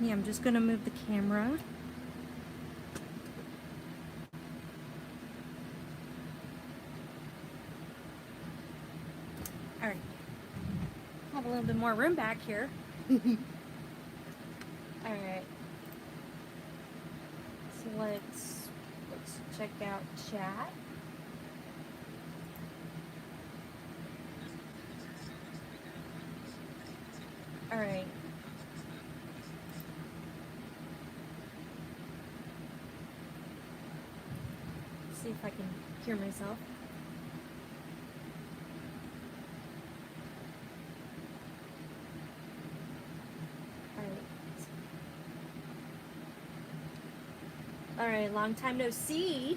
Yeah, I'm just gonna move the camera. All right, have a little bit more room back here. All right, so let's check out chat. All right. See if I can hear myself. All right, long time no see.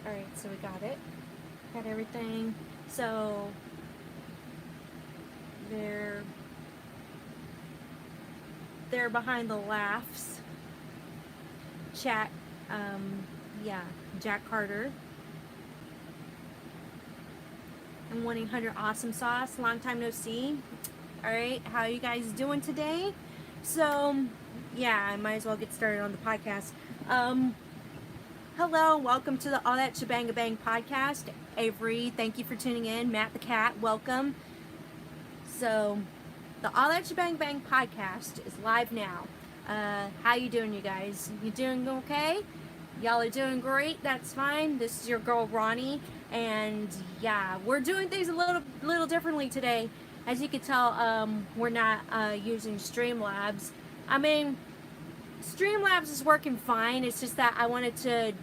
All right, so we got it. Got everything. So they're behind the laughs. Chat, yeah, Jack Carter. And 1-800 Awesome Sauce. Long time no see. All right, how are you guys doing today? So, yeah, I might as well get started on the podcast. Hello, welcome to the All That Shebang Bang podcast. Avery, thank you for tuning in. Matt the Cat, welcome. So, the All That Shebang Bang podcast is live now. How you doing, you guys? You doing okay? Y'all are doing great. That's fine. This is your girl Ronnie, and yeah, we're doing things a little differently today. As you can tell, we're not using Streamlabs. I mean, Streamlabs is working fine. It's just that I wanted to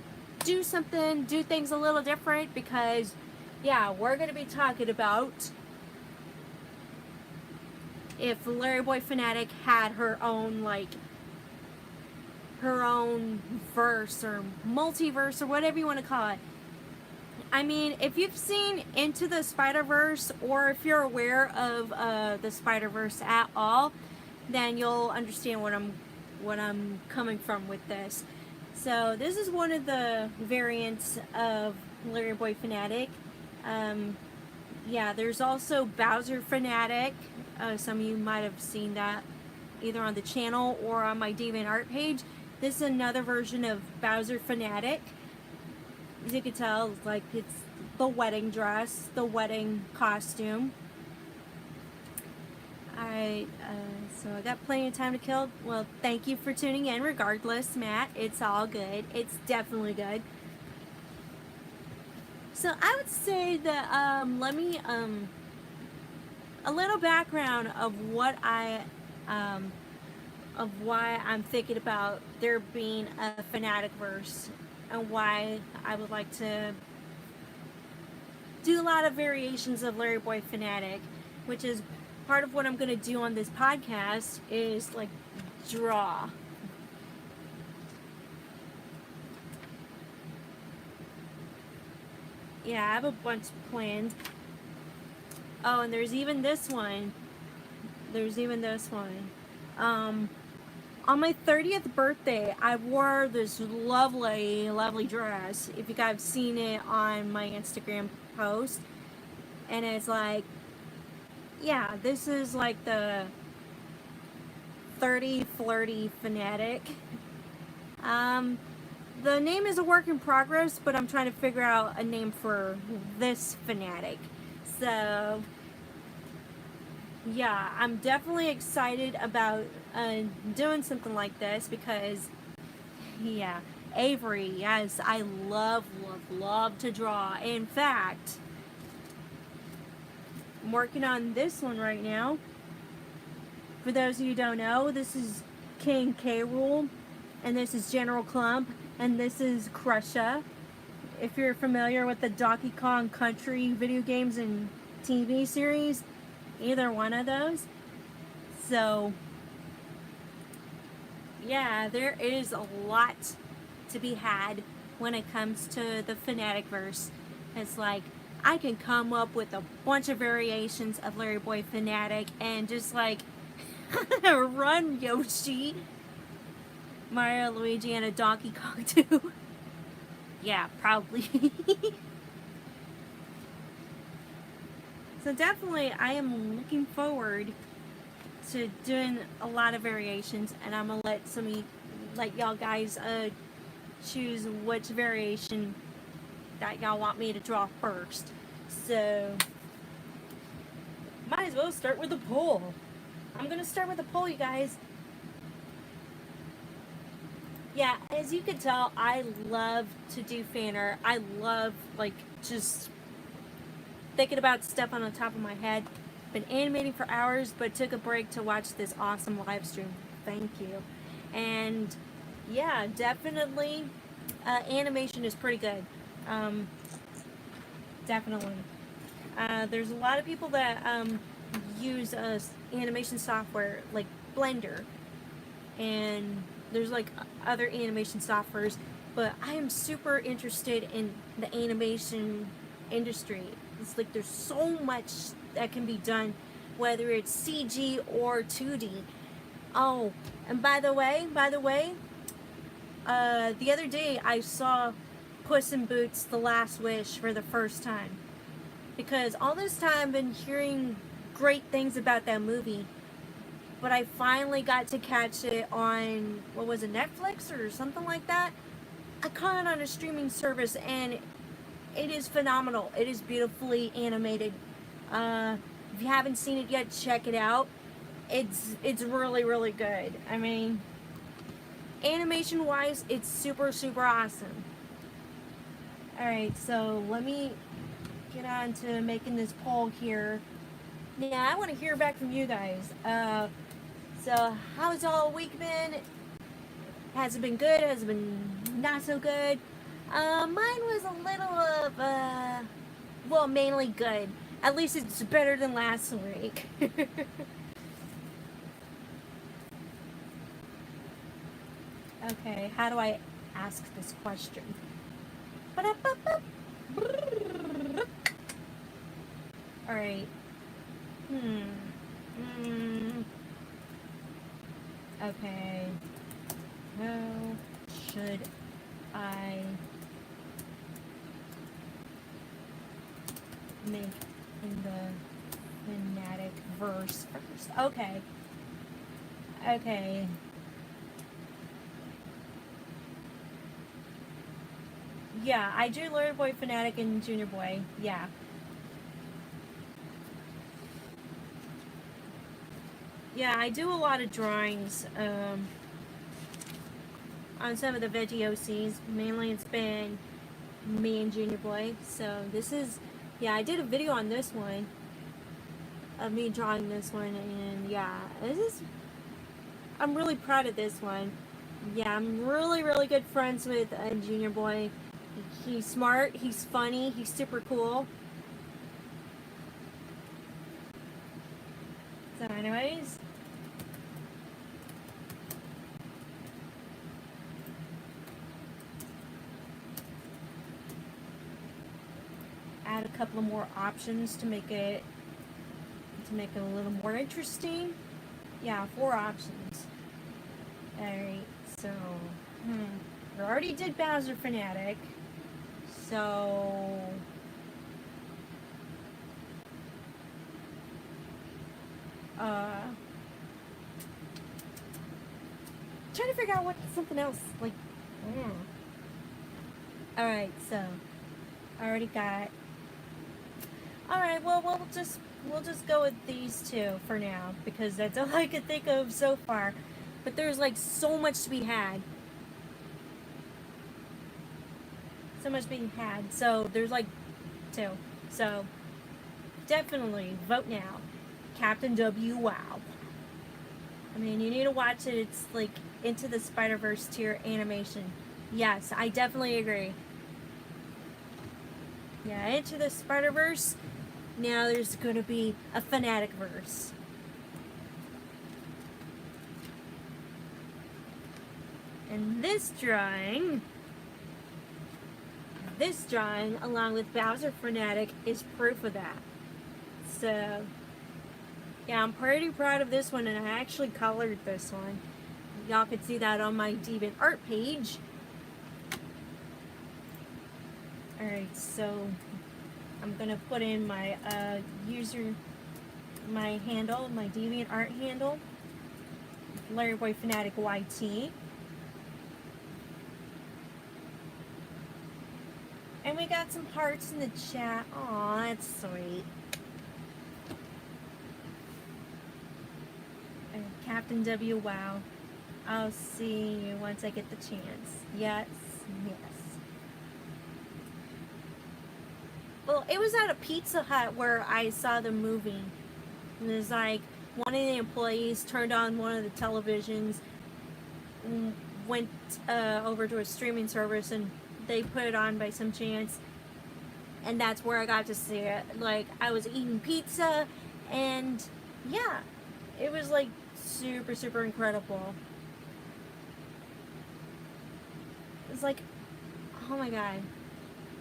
do things a little different because, yeah, we're gonna be talking about if LarryBoy Fanatic had her own verse or multiverse or whatever you want to call it. I mean, if you've seen Into the Spider-Verse or if you're aware of the Spider-Verse at all, then you'll understand what I'm coming from with this. So this is one of the variants of LarryBoy Fanatic. Yeah, there's also Bowser Fanatic. Some of you might have seen that either on the channel or on my DeviantArt page. This is another version of Bowser Fanatic. As you can tell, like, it's the wedding dress, the wedding costume. Alright, so I got plenty of time to kill. Well, thank you for tuning in regardless, Matt. It's all good. It's definitely good. So I would say that, let me, a little background of what of why I'm thinking about there being a Fanatic-verse and why I would like to do a lot of variations of LarryBoy Fanatic, which is part of what I'm going to do on this podcast is like draw. Yeah, I have a bunch planned. Oh, and there's even this one. On my 30th birthday, I wore this lovely, lovely dress. If you guys have seen it on my Instagram post. And it's like, yeah, this is like the 30 Flirty Fanatic. The name is a work in progress, but I'm trying to figure out a name for this Fanatic. So, yeah, I'm definitely excited about doing something like this because, yeah, Avery, yes, I love to draw. In fact, I'm working on this one right now. For those of you who don't know, this is King K. Rool, and this is General Clump, and this is Crusha. If you're familiar with the Donkey Kong Country video games and TV series, either one of those. So, yeah, there is a lot to be had when it comes to the Fanatic-verse. It's like, I can come up with a bunch of variations of LarryBoy Fanatic and just like run Yoshi, Mario, Luigi, and a Donkey Kong too. Yeah, probably. So definitely I am looking forward to doing a lot of variations, and I'm gonna let y'all guys choose which variation that y'all want me to draw first. So might as well start with the poll. I'm gonna start with the poll, you guys. Yeah, as you can tell, I love to do fan art. I love like just thinking about stuff on the top of my head. Been animating for hours, but took a break to watch this awesome live stream. Thank you. And yeah, definitely animation is pretty good. Definitely. There's a lot of people that use animation software like Blender, and there's like other animation softwares, but I am super interested in the animation industry. It's like there's so much that can be done, whether it's CG or 2D. Oh, and by the way, the other day I saw Puss in Boots: The Last Wish for the first time, because all this time I've been hearing great things about that movie, but I finally got to catch it on, what was it, Netflix or something like that? I caught it on a streaming service, and it is phenomenal. It is beautifully animated. If you haven't seen it yet, check it out. It's really, really good. I mean, animation wise, it's super, super awesome. Alright, so let me get on to making this poll here. Yeah, I want to hear back from you guys. So how's all week been? Has it been good? Has it been not so good? Mine was a little of, well, mainly good. At least it's better than last week. Okay, how do I ask this question? Alright. Okay. How should I make in the Fanatic-verse first? Okay. Okay. Yeah, I do LarryBoy Fanatic and Junior Boy. Yeah. Yeah, I do a lot of drawings on some of the VGOCs. Mainly it's been me and Junior Boy. So this is, yeah, I did a video on this one of me drawing this one, and yeah, this is, I'm really proud of this one. Yeah, I'm really, really good friends with Junior Boy. He's smart, he's funny, he's super cool. So anyways, add a couple of more options to make it a little more interesting. Yeah, 4 options. Alright, so we already did Bowser Fanatic. So trying to figure out what something else like. Alright, so I already got. Alright, well we'll just go with these 2 for now, because that's all I could think of so far. But there's like so much to be had. So much being had. So there's like 2. So definitely vote now. Captain W, wow. I mean, you need to watch it. It's like Into the Spider-Verse tier animation. Yes, I definitely agree. Yeah, Into the Spider-Verse. Now there's going to be a Fanatic-verse. And this drawing, along with Bowser Fanatic, is proof of that. So, yeah, I'm pretty proud of this one, and I actually colored this one. Y'all could see that on my Deviant Art page. Alright, so I'm gonna put in my my handle, my DeviantArt handle, LarryBoy Fanatic YT. And we got some hearts in the chat. Aw, that's sweet. And Captain W, wow. I'll see you once I get the chance. Yes, yes. Well, it was at a Pizza Hut where I saw the movie. And it was like, one of the employees turned on one of the televisions, went over to a streaming service, and they put it on by some chance. And that's where I got to see it. Like, I was eating pizza, and yeah, it was like super, super incredible. It's like, oh my god,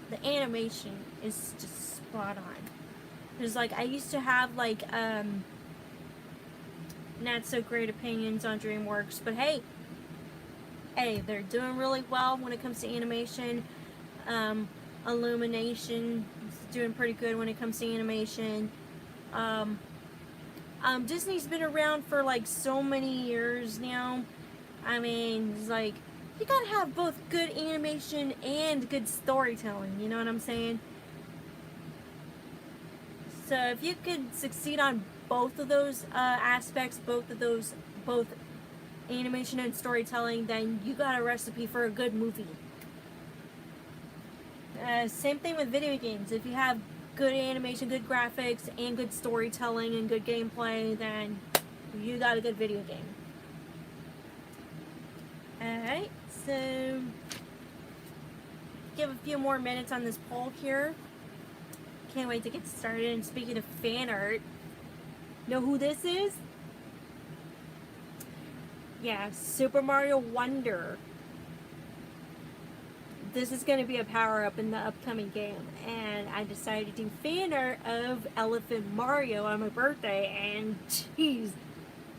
the animation is just spot on. There's like, I used to have like not so great opinions on DreamWorks, but hey, they're doing really well when it comes to animation. Illumination is doing pretty good when it comes to animation. Disney's been around for like so many years now. I mean, it's like, you gotta have both good animation and good storytelling, you know what I'm saying? So if you could succeed on both of those aspects, both animation and storytelling, then you got a recipe for a good movie. Same thing with video games. If you have good animation, good graphics, and good storytelling and good gameplay, then you got a good video game. Alright, so give a few more minutes on this poll here. Can't wait to get started. And speaking of fan art, know who this is? Yeah, Super Mario Wonder. This is going to be a power-up in the upcoming game, and I decided to do fan art of Elephant Mario on my birthday, and jeez,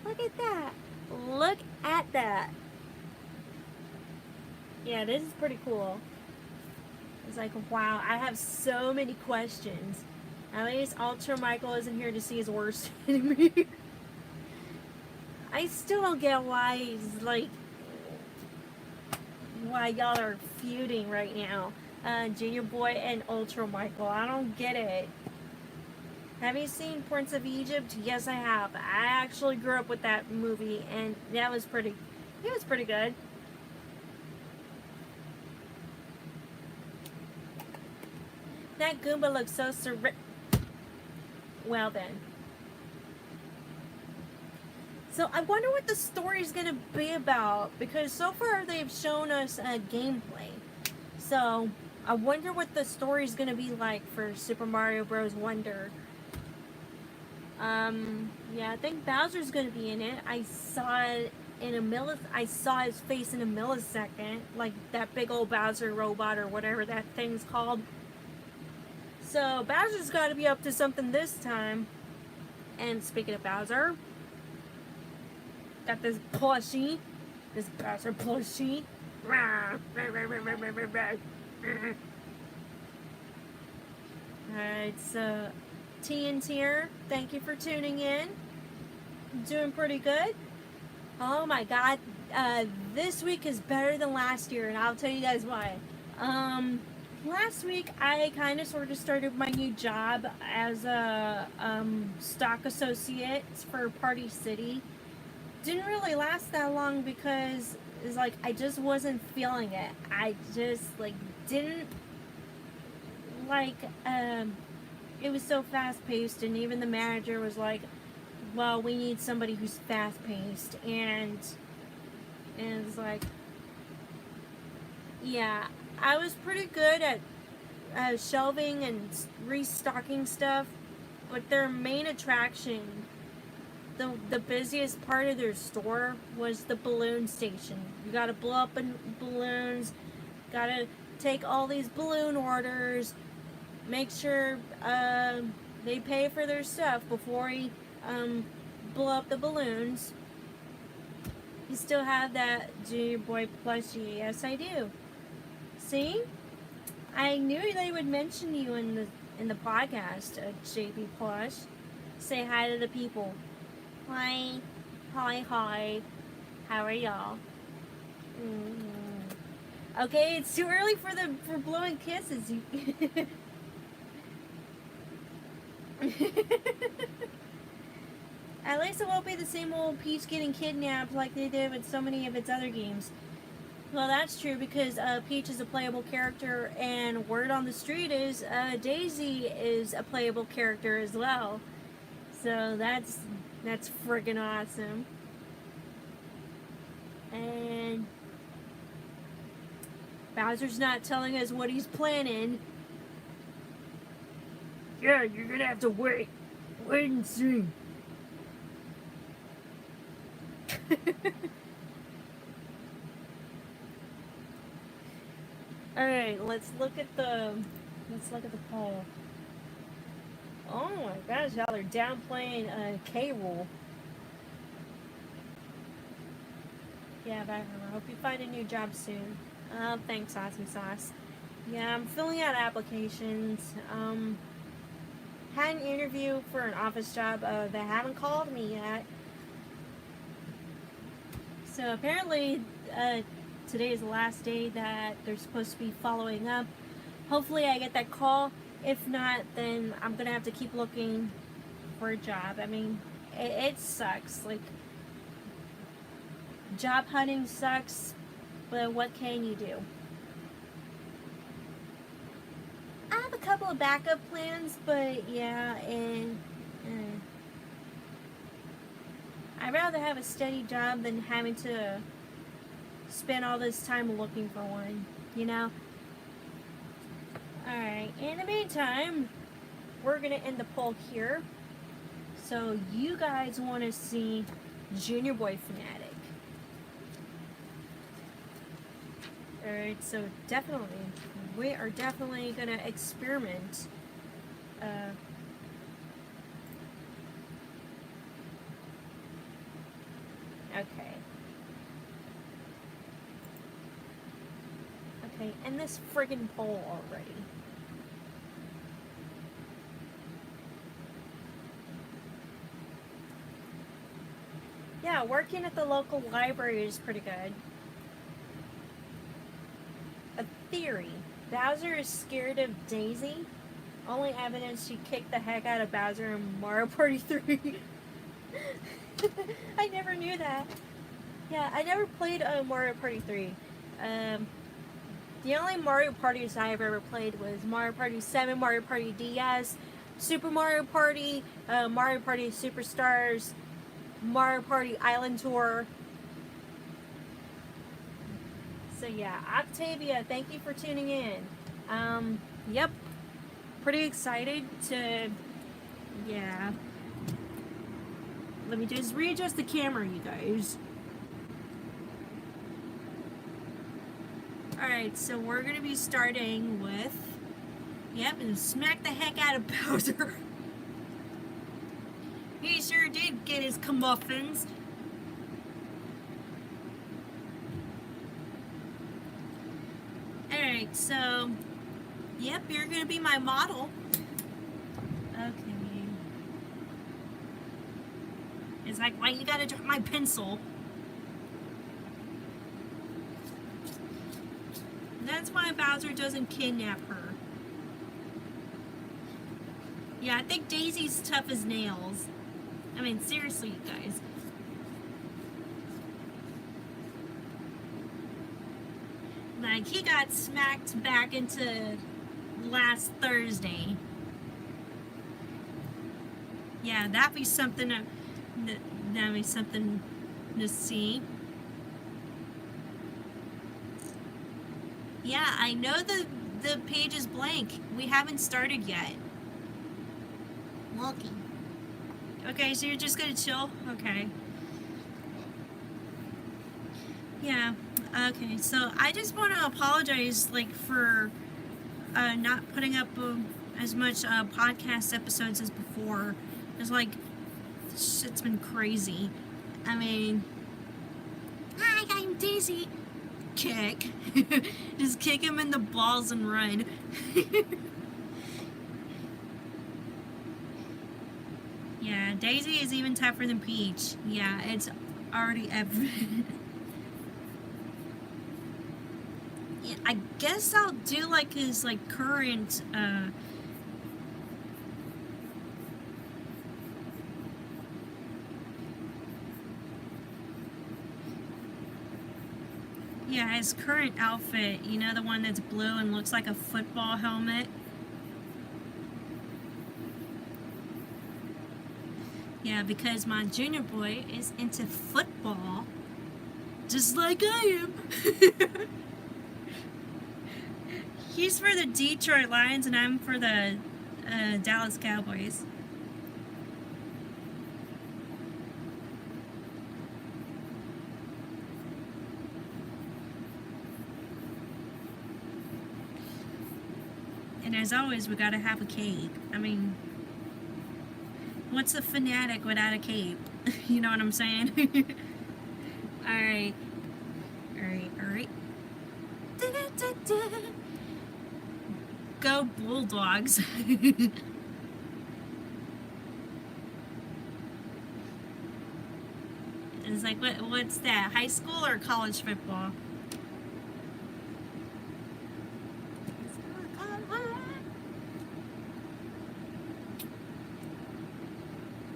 look at that. Look at that. Yeah, this is pretty cool. It's like, wow, I have so many questions. At least Ultra Michael isn't here to see his worst enemy. I still don't get why he's like, why y'all are feuding right now. Junior Boy and Ultra Michael. I don't get it. Have you seen Prince of Egypt? Yes, I have. I actually grew up with that movie, and it was pretty good. That Goomba looks so well then. So I wonder what the story's gonna be about, because so far they've shown us gameplay. So I wonder what the story's gonna be like for Super Mario Bros. Wonder. Yeah, I think Bowser's gonna be in it. I saw it in I saw his face in a millisecond, like that big old Bowser robot or whatever that thing's called. So Bowser's got to be up to something this time. And speaking of Bowser, got this plushie, this Bowser plushie. Alright, so TNTer, thank you for tuning in. Doing pretty good. Oh my god, this week is better than last year, and I'll tell you guys why. Last week I kind of sort of started my new job as a stock associate for Party City. Didn't really last that long because it's like I just wasn't feeling it. I just like didn't like it was so fast paced, and even the manager was like, well, we need somebody who's fast paced, and it's like, yeah, I was pretty good at shelving and restocking stuff, but their main attraction, the busiest part of their store, was the balloon station. You gotta blow up balloons, gotta take all these balloon orders, make sure they pay for their stuff before you blow up the balloons. You still have that Junior Boy plushie? Yes, I do. See? I knew they would mention you in the podcast, JB Plush. Say hi to the people. Hi, hi. How are y'all? Okay, it's too early for blowing kisses. At least it won't be the same old Peach getting kidnapped like they did with so many of its other games. Well, that's true because Peach is a playable character, and word on the street is Daisy is a playable character as well. So that's friggin' awesome. And Bowser's not telling us what he's planning. Yeah, you're gonna have to wait and see. All right, let's look at the poll. Oh my gosh, y'all are downplaying K-Rool. Yeah, bye. I hope you find a new job soon. Thanks, Awesome Sauce. Yeah, I'm filling out applications. Had an interview for an office job. They haven't called me yet. So apparently, today is the last day that they're supposed to be following up. Hopefully I get that call. If not, then I'm gonna have to keep looking for a job. I mean, it sucks. Like, job hunting sucks, but what can you do? I have a couple of backup plans, but yeah, and I'd rather have a steady job than having to spend all this time looking for one, you know? Alright, in the meantime, we're going to end the poll here. So, you guys want to see Junior Boy Fanatic. Alright, so definitely, we are definitely going to experiment. Okay. Okay, end this friggin' poll already. Yeah, working at the local library is pretty good. A theory. Bowser is scared of Daisy. Only evidence she kicked the heck out of Bowser in Mario Party 3. I never knew that. Yeah, I never played Mario Party 3. The only Mario Parties I've ever played was Mario Party 7, Mario Party DS, Super Mario Party, Mario Party Superstars, Mario Party Island Tour. So yeah, Octavia, thank you for tuning in. Yep, pretty excited to, yeah. Let me just readjust the camera, you guys. Alright, so we're going to be starting with, yep, and smack the heck out of Bowser. He sure did get his comeuppance. Alright, so, yep, you're going to be my model. Okay. It's like, why you gotta drop my pencil? That's why Bowser doesn't kidnap her. Yeah, I think Daisy's tough as nails. I mean, seriously, you guys. Like, he got smacked back into last Thursday. Yeah, that'd be something that'd be something to see. Yeah, I know the page is blank. We haven't started yet. Walking. Okay, so you're just gonna chill? Okay. Yeah, okay, so I just want to apologize, like, for not putting up as much podcast episodes as before. It's like, shit's been crazy. I mean, hi, I'm Daisy. kick. Just kick him in the balls and run. Yeah, Daisy is even tougher than Peach. Yeah, it's already evident. Yeah, I guess I'll do like his like current yeah, his current outfit, you know, the one that's blue and looks like a football helmet. Yeah, because my junior boy is into football, just like I am. He's for the Detroit Lions and I'm for the Dallas Cowboys. And as always, we gotta have a cape. I mean, what's a fanatic without a cape? You know what I'm saying? Alright. Alright. Go Bulldogs. It's like, what's that? High school or college football?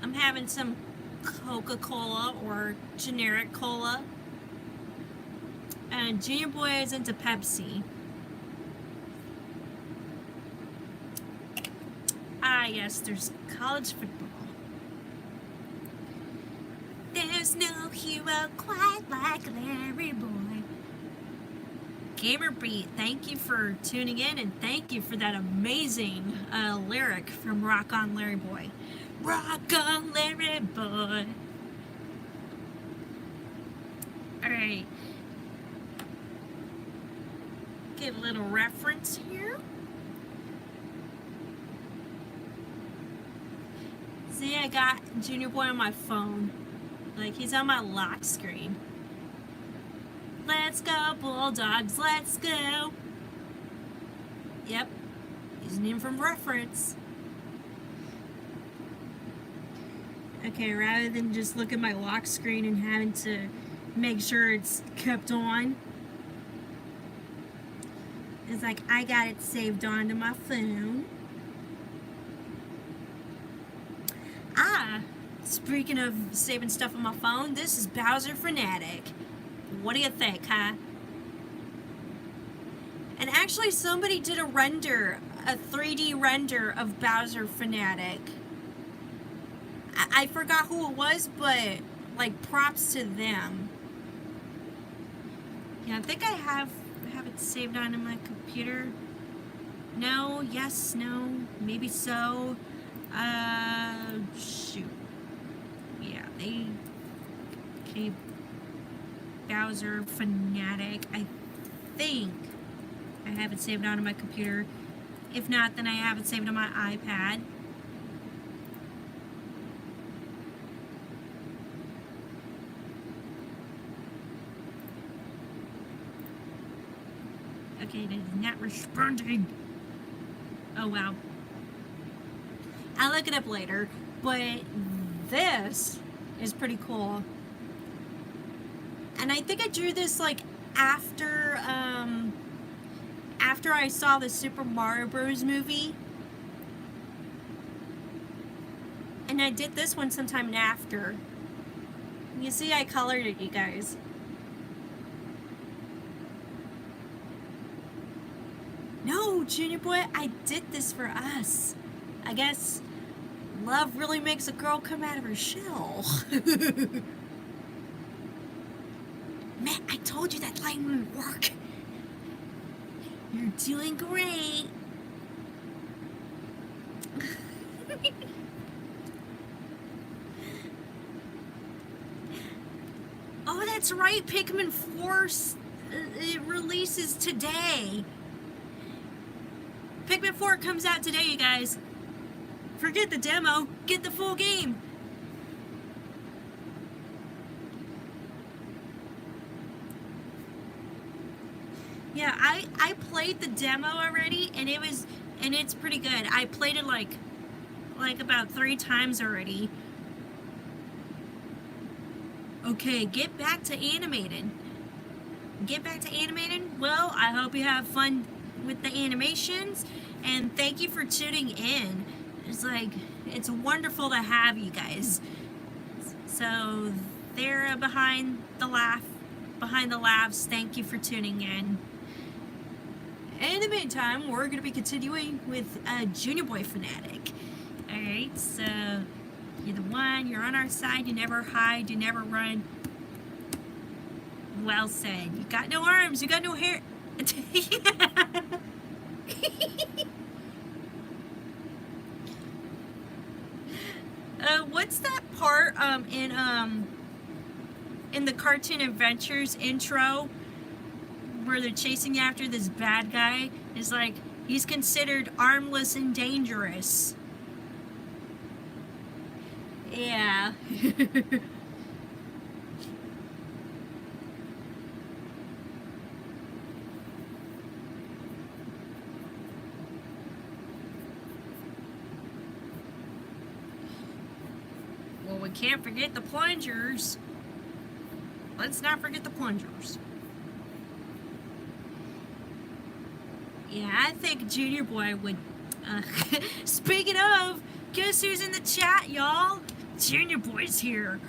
I'm having some Coca-Cola or generic cola. And Junior Boy is into Pepsi. Ah, yes, there's college football. There's no hero quite like LarryBoy. Gamerbeat, thank you for tuning in and thank you for that amazing lyric from Rock On LarryBoy. Rock on LarryBoy. Alright. Get a little reference here. See, I got Junior Boy on my phone. Like, he's on my lock screen. Let's go, Bulldogs, let's go. Yep, using him from reference. Okay, rather than just look at my lock screen and having to make sure it's kept on, it's like I got it saved onto my phone. Ah, speaking of saving stuff on my phone, this is Bowser Fanatic. What do you think, huh? And actually somebody did a render, a 3D render of Bowser Fanatic. I forgot who it was, but like props to them. Yeah, I think I have it saved onto my computer. No, yes, no, maybe so. Shoot. Yeah, they keep Bowser Fanatic. I think I have it saved onto my computer. If not, then I have it saved on my iPad. Okay, it is not responding. Oh, wow. I'll look it up later, but this is pretty cool. And I think I drew this like after I saw the Super Mario Bros. Movie. And I did this one sometime after. You see, I colored it, you guys. No, Junior Boy, I did this for us. I guess love really makes a girl come out of her shell. Man, I told you that line wouldn't work. You're doing great. Oh, that's right. Pikmin 4 it releases today. Pikmin 4 comes out today, you guys. Forget the demo. Get the full game. Yeah, I played the demo already, and it's pretty good. I played it like about 3 times already. Okay, get back to animated. Get back to animated. Well, I hope you have fun with the animations, and thank you for tuning in. It's wonderful to have you guys. So there behind the laughs, thank you for tuning in. In the meantime, we're going to be continuing with Junior Boy Fanatic. Alright, so you're the one, you're on our side, you never hide, you never run. Well said. You got no arms, you got no hair. What's that part in the Cartoon Adventures intro where they're chasing after this bad guy? Is like, he's considered armless and dangerous. Yeah. Well, we can't forget the plungers. Let's not forget the plungers. Yeah, I think Junior Boy would. Speaking of, guess who's in the chat, y'all? Junior Boy's here.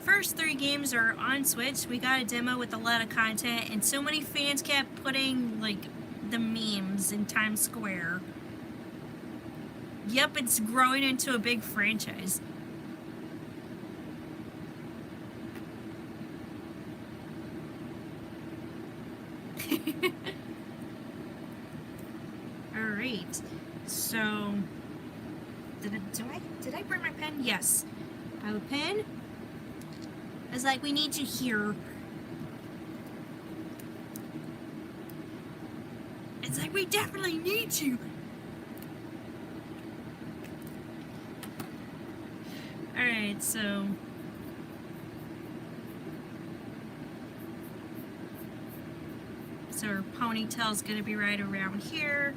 First 3 games are on Switch. We got a demo with a lot of content, and so many fans kept putting like the memes in Times Square. Yep, it's growing into a big franchise. Alright, so did I bring my pen? Yes. I have a pen. It's like, we need you here. It's like, we definitely need you. Alright, so our ponytail's gonna be right around here.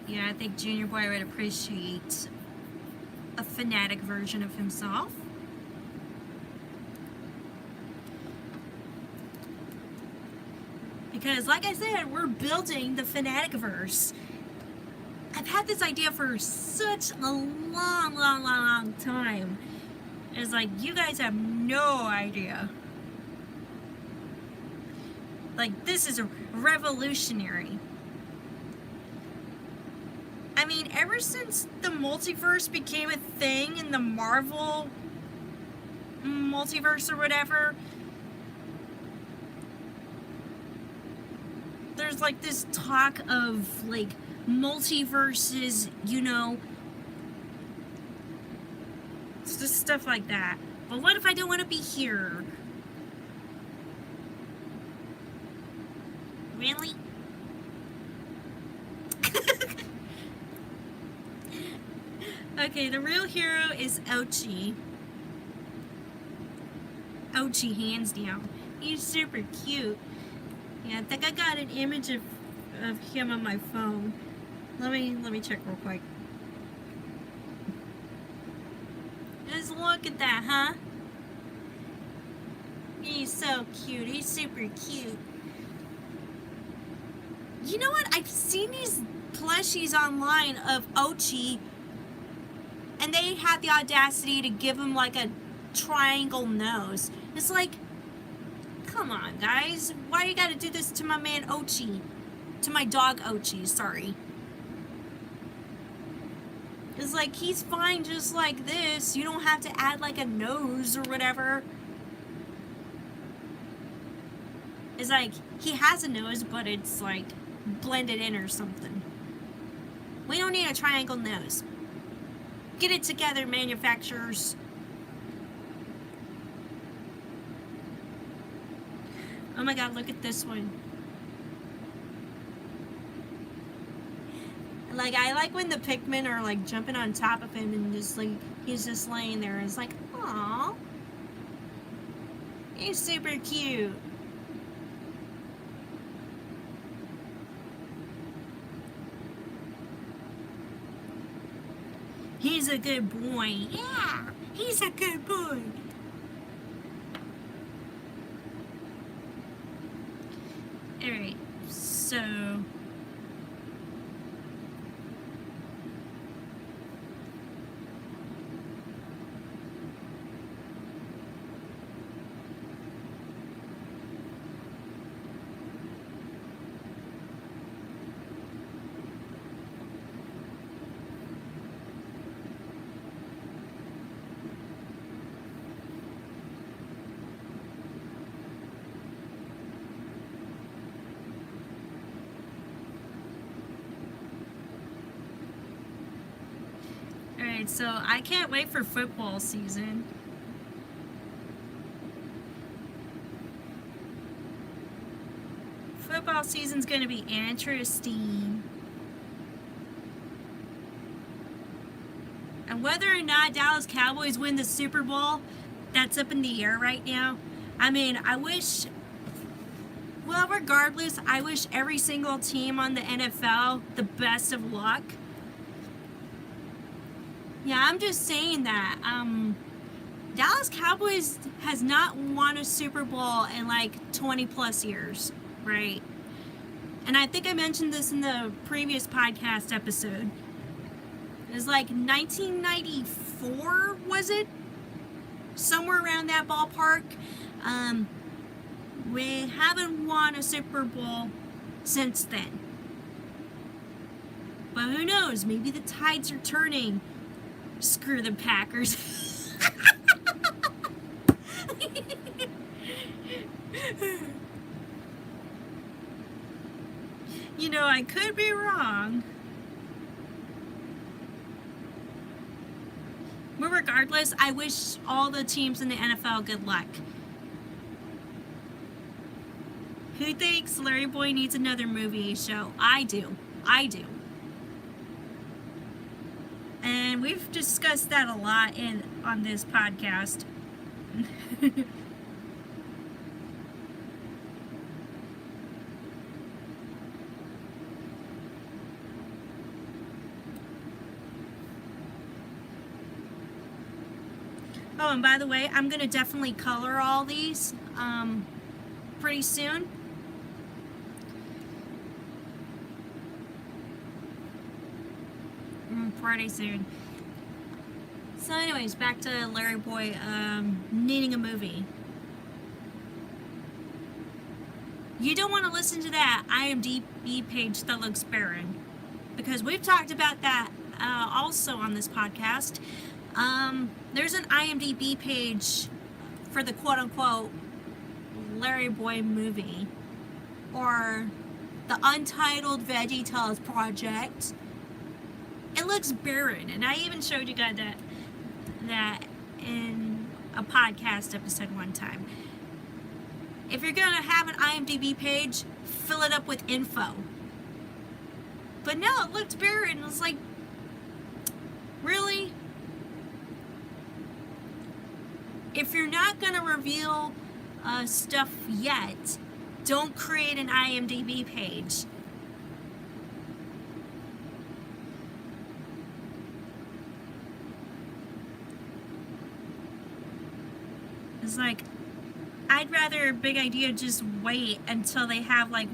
Yeah, I think Junior Boy would appreciate a Fanatic version of himself. Because, like I said, we're building the Fanatic-verse. I've had this idea for such a long time. It's like, you guys have no idea. Like, this is revolutionary. I mean, ever since the multiverse became a thing in the Marvel multiverse or whatever, there's like this talk of like multiverses, you know, it's just stuff like that. But what if I don't want to be here? Really? Okay, the real hero is Ochi. Ochi, hands down. He's super cute. Yeah, I think I got an image of him on my phone. Let me check real quick. Just look at that, huh? He's so cute. He's super cute. You know what? I've seen these plushies online of Ochi, and they had the audacity to give him like a triangle nose. It's like, come on, guys. Why you gotta do this to my man Ochi? To my dog Ochi, sorry. It's like, he's fine just like this. You don't have to add like a nose or whatever. It's like, he has a nose, but it's like blended in or something. We don't need a triangle nose. Get it together, manufacturers. Oh my god, look at this one. Like, I like when the Pikmin are, like, jumping on top of him and just, like, he's just laying there. It's like, aw. He's super cute. He's a good boy. Yeah, he's a good boy. Alright, so... Alright, so I can't wait for football season. Football season's gonna be interesting. And whether or not Dallas Cowboys win the Super Bowl, that's up in the air right now. I mean, I wish... Well, regardless, I wish every single team on the NFL the best of luck. Yeah, I'm just saying that. Dallas Cowboys has not won a Super Bowl in like 20 plus years, right? And I think I mentioned this in the previous podcast episode. It was like 1994, was it? Somewhere around that ballpark. We haven't won a Super Bowl since then. But who knows? Maybe the tides are turning. Screw the Packers. You know, I could be wrong. But regardless, I wish all the teams in the NFL good luck. Who thinks LarryBoy needs another movie show? I do. I do. And we've discussed that a lot on this podcast. Oh, and by the way, I'm going to definitely color all these pretty soon. Pretty soon. So anyways, back to LarryBoy needing a movie. You don't want to listen to that IMDb page that looks barren, because we've talked about that also on this podcast. There's an IMDb page for the quote-unquote LarryBoy movie, or the Untitled VeggieTales Project. It looks barren, and I even showed you guys that in a podcast episode one time. If you're gonna have an IMDb page, fill it up with info. But no, it looked barren. It was like, really? If you're not gonna reveal stuff yet, don't create an IMDb page. It's like, I'd rather Big Idea just wait until they have like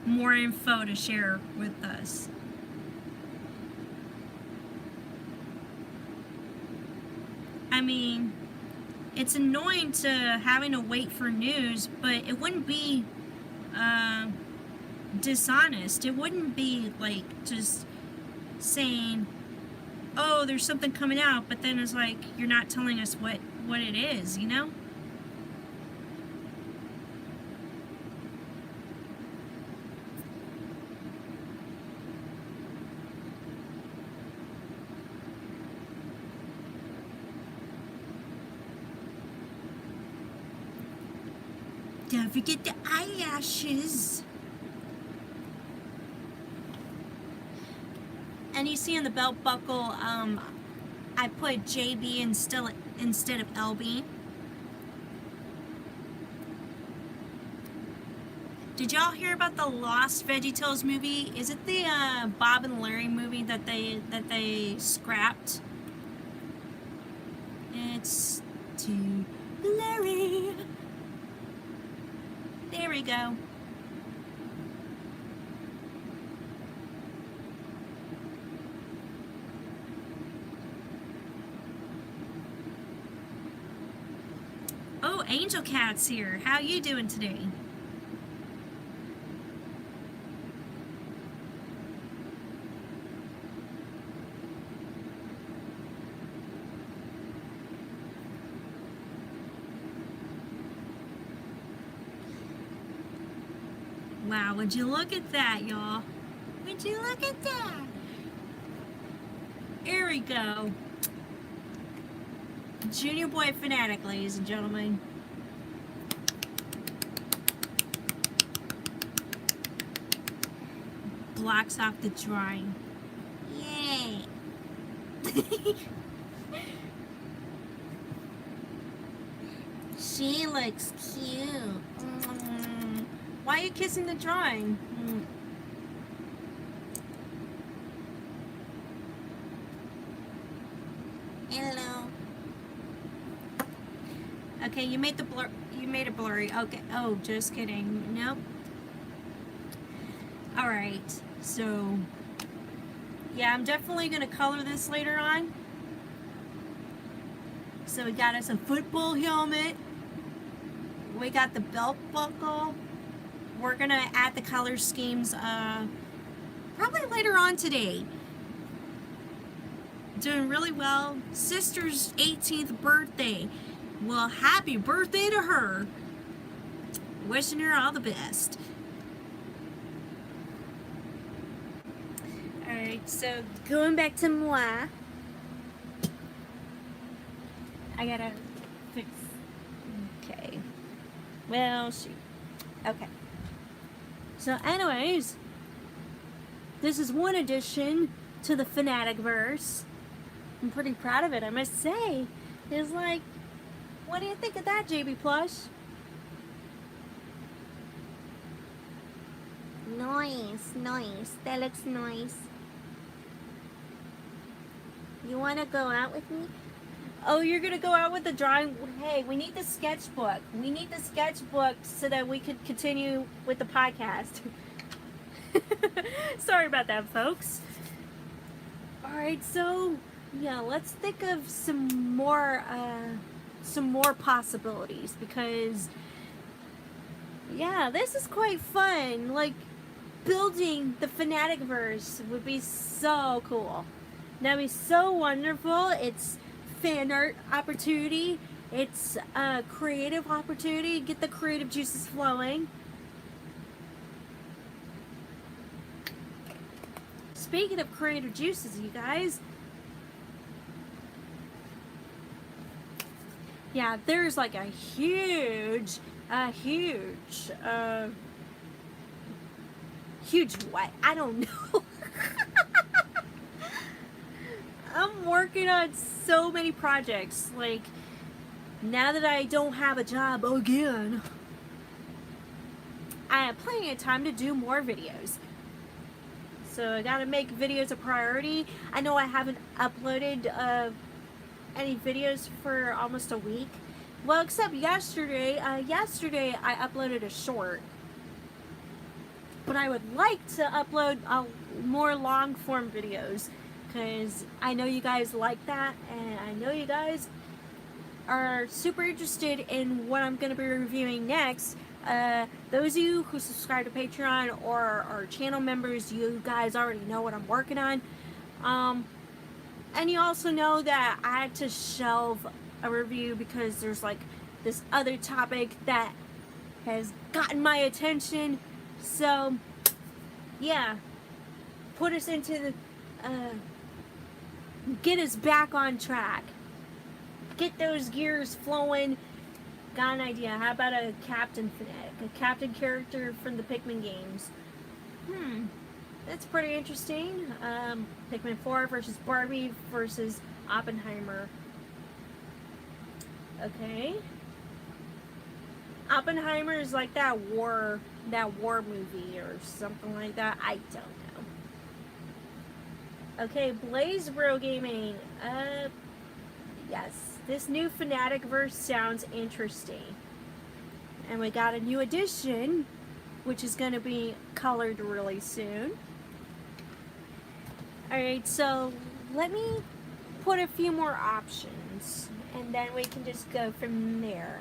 more info to share with us. I mean, it's annoying to having to wait for news, but it wouldn't be dishonest. It wouldn't be like just saying, oh, there's something coming out, but then it's like you're not telling us what it is, you know? Don't forget the eyelashes. And you see in the belt buckle, I put JB instead of LB. Did y'all hear about the Lost VeggieTales movie? Is it the Bob and Larry movie that they scrapped? It's to Larry. There we go. Oh, Angel Cat's here. How you doing today? Wow, would you look at that, y'all? Would you look at that? Here we go. Junior Boy Fanatic, ladies and gentlemen. Blocks off the drawing. Yay! She looks cute. Why are you kissing the drawing? Hello. Okay, you made it blurry. Okay. Oh, just kidding. Nope. All right. So, yeah, I'm definitely gonna color this later on. So we got us a football helmet. We got the belt buckle. We're gonna add the color schemes probably later on today. Doing really well. Sister's 18th birthday. Well, happy birthday to her. Wishing her all the best. Alright, so going back to moi. I gotta fix. Okay. Well, shoot. Okay. So anyways, this is one addition to the Fanatic-verse. I'm pretty proud of it, I must say. It's like, what do you think of that, JB Plush? Nice, nice. That looks nice. You want to go out with me? Oh, you're going to go out with the drawing? Hey, we need the sketchbook. We need the sketchbook so that we could continue with the podcast. Sorry about that, folks. Alright, so, yeah, let's think of some more possibilities, because, yeah, this is quite fun. Like, building the Fanatic-verse would be so cool. That'd be so wonderful. It's fan art opportunity. It's a creative opportunity. Get the creative juices flowing. Speaking of creative juices, you guys. Yeah, there's like a huge what? I don't know. I'm working on so many projects. Like, now that I don't have a job again, I have plenty of time to do more videos. So I gotta make videos a priority. I know I haven't uploaded any videos for almost a week. Well, except yesterday. Yesterday I uploaded a short. But I would like to upload more long form videos, because I know you guys like that, and I know you guys are super interested in what I'm going to be reviewing next. Those of you who subscribe to Patreon or are channel members, you guys already know what I'm working on. And you also know that I had to shelve a review because there's like this other topic that has gotten my attention. So, yeah, put us into the, get us back on track. Get those gears flowing. Got an idea. How about a captain fanatic? A captain character from the Pikmin games. That's pretty interesting. Pikmin 4 versus Barbie versus Oppenheimer. Okay. Oppenheimer is like that war movie or something like that. I don't know. Okay, Blaze Bro Gaming. Yes, this new Fanatic-verse sounds interesting. And we got a new edition, which is going to be colored really soon. Alright, so let me put a few more options, and then we can just go from there.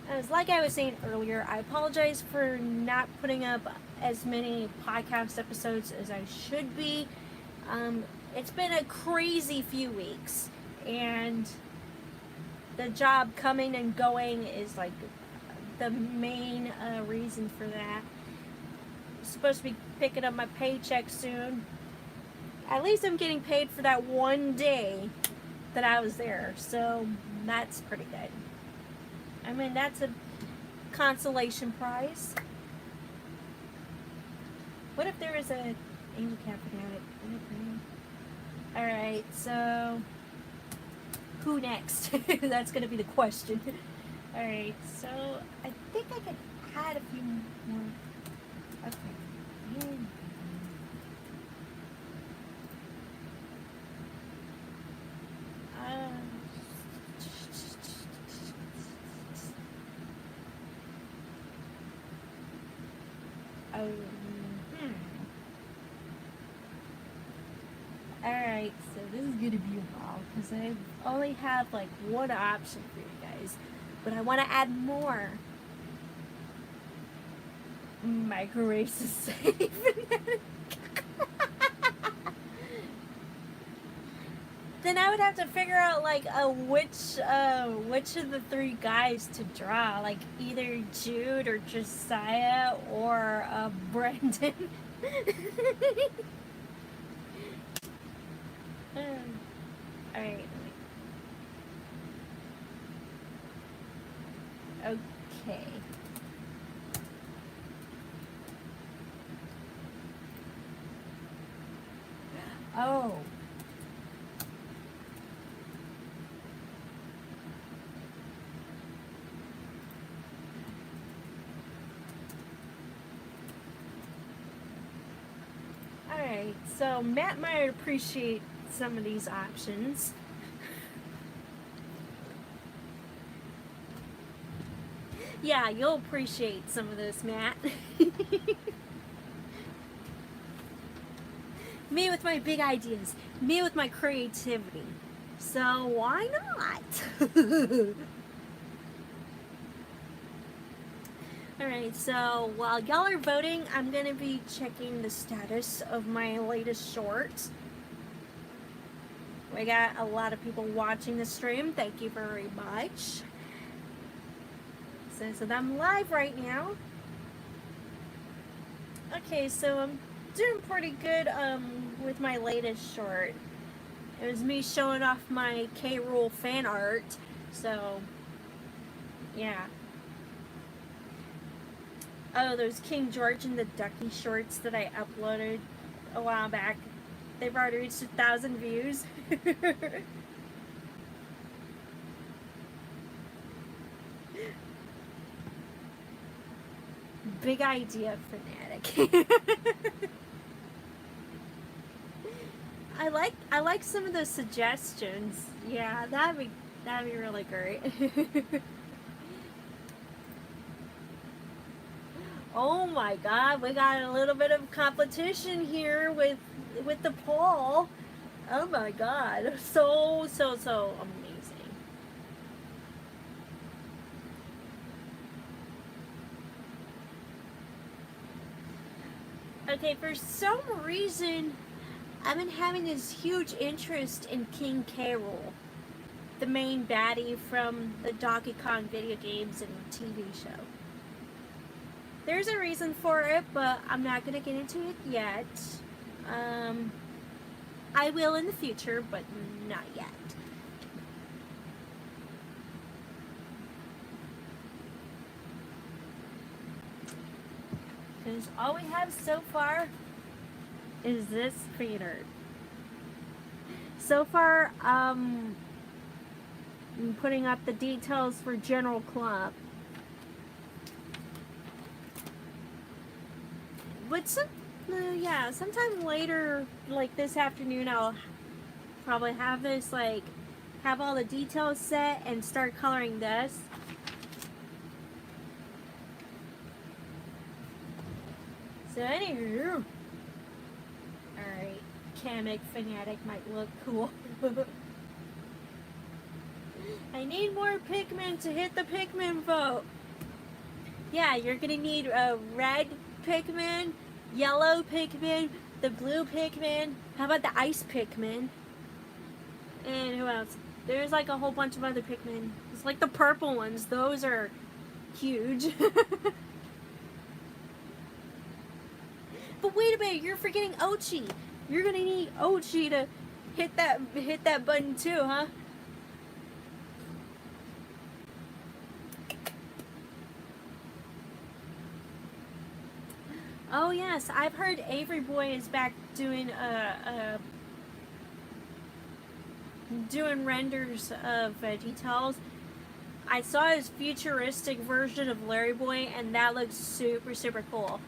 As like I was saying earlier, I apologize for not putting up as many podcast episodes as I should be. It's been a crazy few weeks, and the job coming and going is like the main reason for that. I'm supposed to be picking up my paycheck soon. At least I'm getting paid for that one day that I was there, so that's pretty good. I mean, that's a consolation prize. What if there is a Angel Cat Fanatic? Alright, so who next? That's gonna be the question. Alright, so I think I could add a few more. Okay. Alright, so this is gonna be a while because I only have like one option for you guys, but I want to add more. Microwaves is safe. Then I would have to figure out like which of the three guys to draw, like either Jude or Josiah or Brendan. Alright. Okay. Oh. Alright, so Matt might appreciate some of these options. Yeah, you'll appreciate some of this, Matt. Me with my big ideas. Me with my creativity. So why not? Alright, so while y'all are voting, I'm going to be checking the status of my latest short. We got a lot of people watching the stream. Thank you very much. So I'm live right now. Okay, so I'm doing pretty good with my latest short. It was me showing off my Rool fan art. So, yeah. Oh, those King George and the Ducky shorts that I uploaded a while back. They've already reached 1,000 views. Big idea, Fanatic. I like some of those suggestions. Yeah, that'd be really great. Oh my God, we got a little bit of competition here with the poll. Oh my God, so amazing. Okay, for some reason, I've been having this huge interest in King Rool, the main baddie from the Donkey Kong video games and TV show. There's a reason for it, but I'm not going to get into it yet. I will in the future, but not yet. Because all we have so far is this creator. So far, I'm putting up the details for General Club. But sometime later, like this afternoon, I'll probably have this, like, have all the details set and start coloring this. So anywho, alright, Kamek Fanatic might look cool. I need more Pikmin to hit the Pikmin vote. Yeah, you're gonna need a red Pikmin, yellow Pikmin, the blue Pikmin. How about the ice Pikmin? And who else? There's like a whole bunch of other Pikmin. It's like the purple ones. Those are huge. But wait a minute, you're forgetting Ochi. You're gonna need Ochi to hit that button too, huh? Oh yes, I've heard LarryBoy is back doing doing renders of details. I saw his futuristic version of LarryBoy, and that looks super, super cool.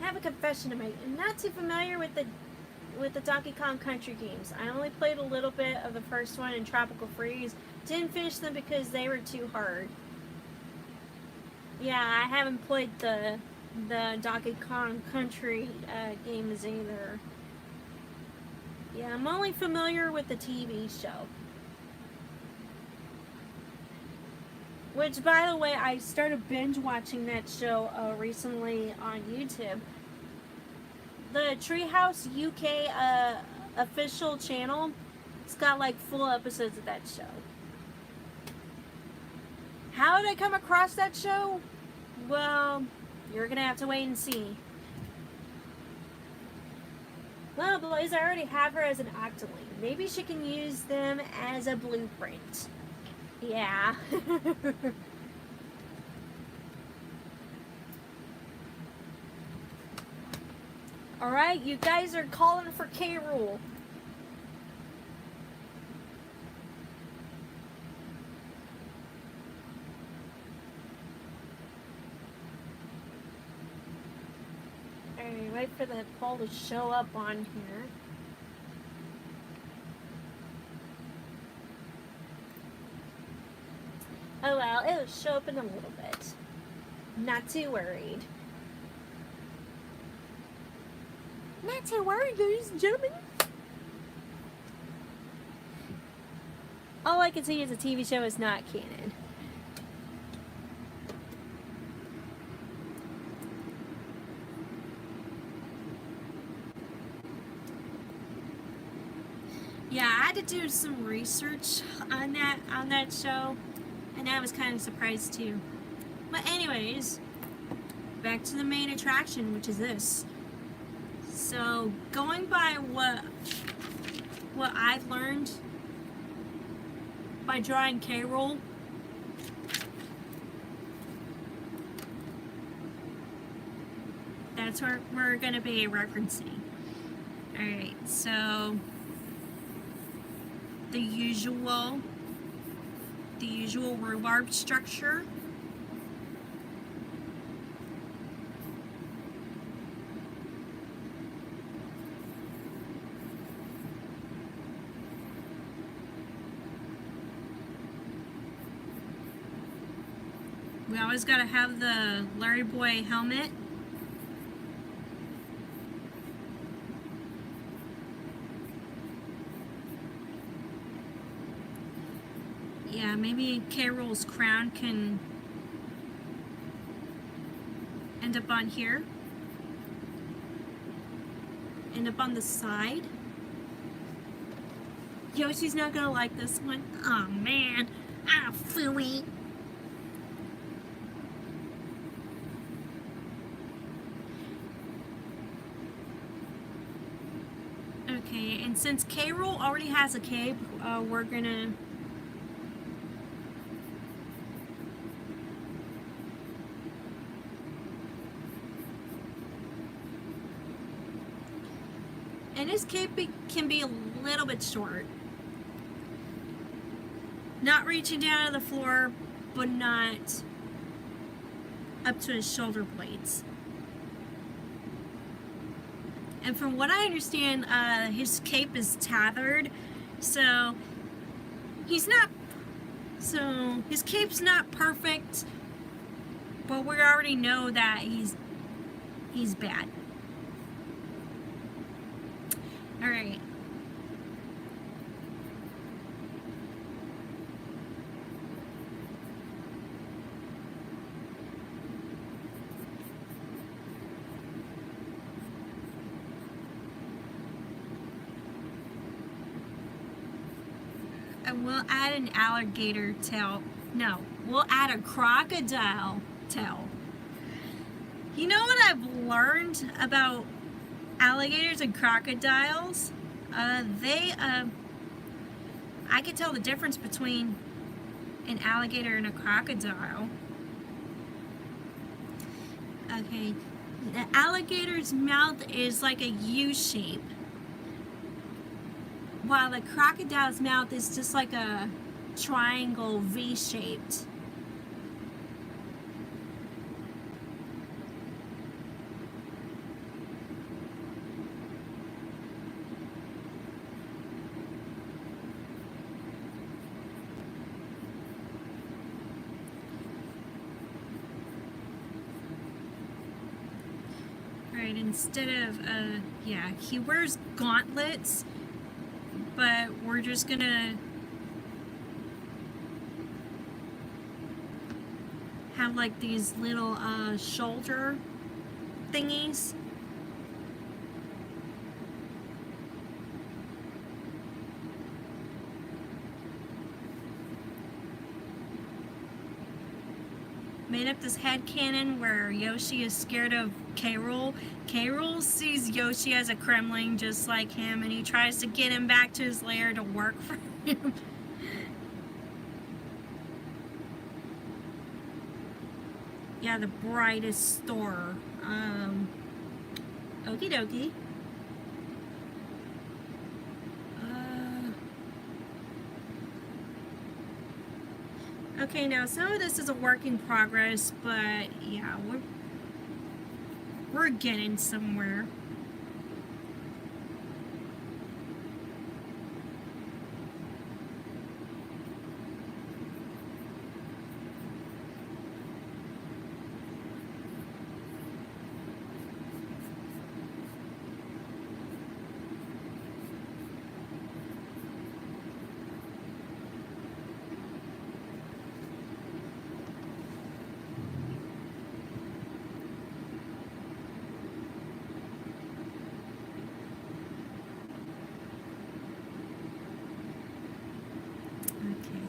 I have a confession to make. I'm not too familiar with the Donkey Kong Country games. I only played a little bit of the first one in Tropical Freeze. Didn't finish them because they were too hard. Yeah, I haven't played the Donkey Kong Country games either. Yeah, I'm only familiar with the TV show. Which, by the way, I started binge watching that show recently on YouTube. The Treehouse UK official channel, it's got like full episodes of that show. How did I come across that show? Well, you're gonna have to wait and see. Well, boys, I already have her as an Octoling. Maybe she can use them as a blueprint. Yeah. Alright, you guys are calling for Rool. Alright, wait for the poll to show up on here. Oh well, it'll show up in a little bit. Not too worried. Not too worried, ladies and gentlemen. All I can see is a TV show is not canon. Yeah, I had to do some research on that show, and I was kind of surprised too. But anyways, back to the main attraction, which is this. So, going by what I've learned by drawing Rool, that's where we're going to be referencing. Alright, so the usual rhubarb structure. We always gotta have the LarryBoy helmet. Yeah, maybe Rool's crown can end up on here. End up on the side. Yoshi's not gonna like this one. Oh man. Ah, phooey. Okay, and since Rool already has a cape, we're gonna And his cape can be a little bit short. Not reaching down to the floor, but not up to his shoulder blades. And from what I understand, his cape is tethered, so his cape's not perfect, but we already know that he's bad. All right. And we'll add an alligator tail. No, we'll add a crocodile tail. You know what I've learned about alligators and crocodiles? I can tell the difference between an alligator and a crocodile. Okay, the alligator's mouth is like a U shape, while the crocodile's mouth is just like a triangle V-shaped. Alright, instead of, yeah, he wears gauntlets, but we're just gonna have like these little shoulder thingies. Made up this head cannon where Yoshi is scared of Rool. Rool sees Yoshi as a Kremling just like him, and he tries to get him back to his lair to work for him. Yeah, the brightest store. Okie dokie. Okay, now some of this is a work in progress, but yeah, we're getting somewhere.